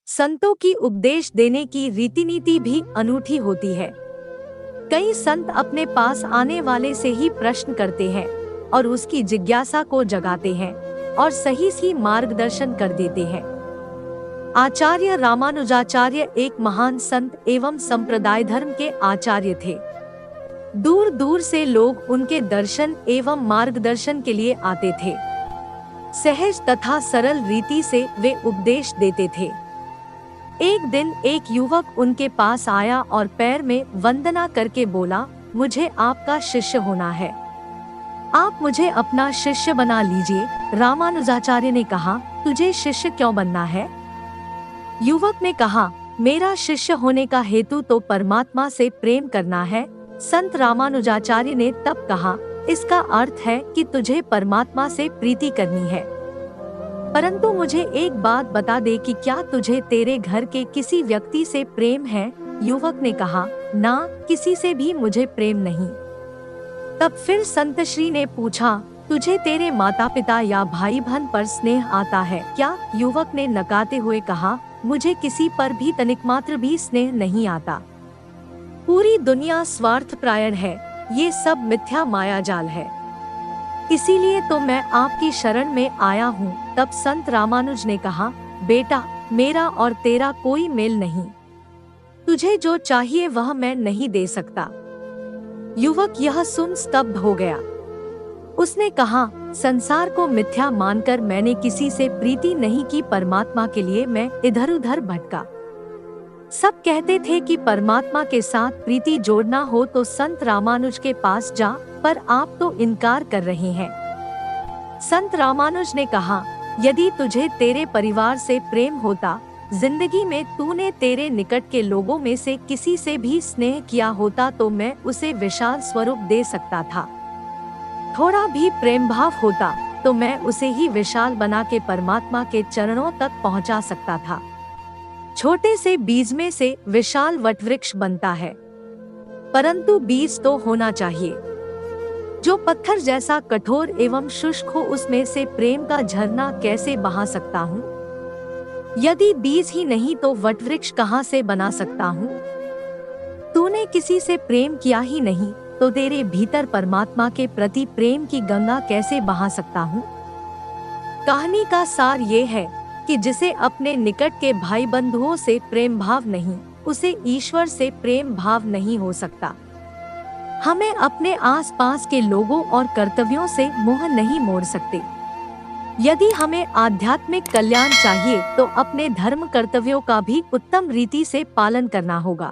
संतों की उपदेश देने की रीति नीति भी अनूठी होती है। कई संत अपने पास आने वाले से ही प्रश्न करते हैं और उसकी जिज्ञासा को जगाते हैं और सही मार्गदर्शन कर देते हैं। आचार्य रामानुजाचार्य एक महान संत एवं संप्रदाय धर्म के आचार्य थे। दूर दूर से लोग उनके दर्शन एवं मार्गदर्शन के लिए आते थे। सहज तथा सरल रीति से वे उपदेश देते थे। एक दिन एक युवक उनके पास आया और पैर में वंदना करके बोला, मुझे आपका शिष्य होना है, आप मुझे अपना शिष्य बना लीजिए। रामानुजाचार्य ने कहा, तुझे शिष्य क्यों बनना है? युवक ने कहा, मेरा शिष्य होने का हेतु तो परमात्मा से प्रेम करना है। संत रामानुजाचार्य ने तब कहा, इसका अर्थ है कि तुझे परमात्मा से प्रीति करनी है, परंतु मुझे एक बात बता दे कि क्या तुझे तेरे घर के किसी व्यक्ति से प्रेम है? युवक ने कहा, ना, किसी से भी मुझे प्रेम नहीं। तब फिर संत श्री ने पूछा, तुझे तेरे माता पिता या भाई बहन पर स्नेह आता है क्या? युवक ने नकारते हुए कहा, मुझे किसी पर भी तनिक मात्र भी स्नेह नहीं आता। पूरी दुनिया स्वार्थपरायण है, ये सब मिथ्या माया जाल है, इसीलिए तो मैं आपकी शरण में आया हूँ। तब संत रामानुज ने कहा, बेटा, मेरा और तेरा कोई मेल नहीं, तुझे जो चाहिए वह मैं नहीं दे सकता। युवक यह सुन स्तब्ध हो गया। उसने कहा, संसार को मिथ्या मानकर मैंने किसी से प्रीति नहीं की, परमात्मा के लिए मैं इधर उधर भटका। सब कहते थे कि परमात्मा के साथ प्रीति जोड़ना हो तो संत रामानुज के पास जा, पर आप तो इनकार कर रहे हैं। संत रामानुज ने कहा, यदि तुझे तेरे परिवार से प्रेम होता, जिंदगी में तूने तेरे निकट के लोगों में से किसी से भी स्नेह किया होता तो मैं उसे विशाल स्वरूप दे सकता था। थोड़ा भी प्रेम भाव होता तो मैं उसे ही विशाल बना के परमात्मा के चरणों तक पहुंचा सकता था। छोटे से बीज में से विशाल वटवृक्ष बनता है, परंतु बीज तो होना चाहिए। जो पत्थर जैसा कठोर एवं शुष्क हो, उसमें से प्रेम का झरना कैसे बहा सकता हूँ? यदि बीज ही नहीं तो वटवृक्ष कहाँ से बना सकता हूँ? तूने किसी से प्रेम किया ही नहीं तो तेरे भीतर परमात्मा के प्रति प्रेम की गंगा कैसे बहा सकता हूँ? कहानी का सार ये है कि जिसे अपने निकट के भाई बंधुओं से प्रेम भाव नहीं, उसे ईश्वर से प्रेम भाव नहीं हो सकता। हमें अपने आसपास के लोगों और कर्तव्यों से मुंह नहीं मोड़ सकते। यदि हमें आध्यात्मिक कल्याण चाहिए तो अपने धर्म कर्तव्यों का भी उत्तम रीति से पालन करना होगा।